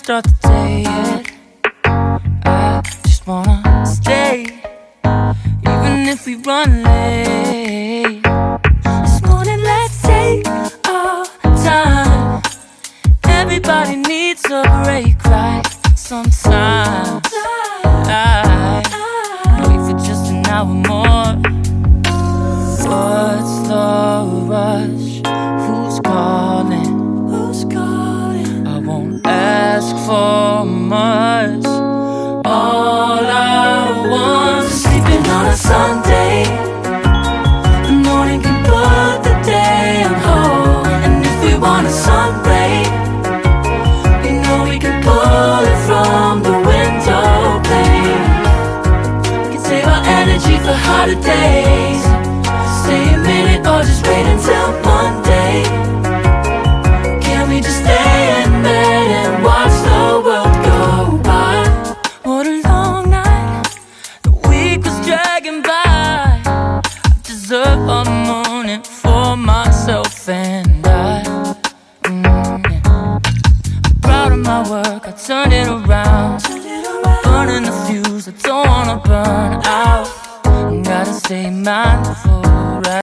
start the day yet. I just wanna stay, even if we run late. This morning let's take our time. Everybody needs a break, right? Sometimes I wait for just an hour more. What's the rush? Who's calling? Who's calling? I won't ask for much. All I want is sleeping on a Sunday. The morning can put the day on hold. And if we want a sun ray, we know we can pull it from the window pane. We can save our energy for hotter days. Stay a minute or just wait until Monday. Can we just stay in bed and watch the world go by? What a long night, the week was dragging by. I deserve a morning for myself and I. I'm proud of my work, I turned it around. I'm burning the fuse, I don't wanna burn out. Gotta stay mindful.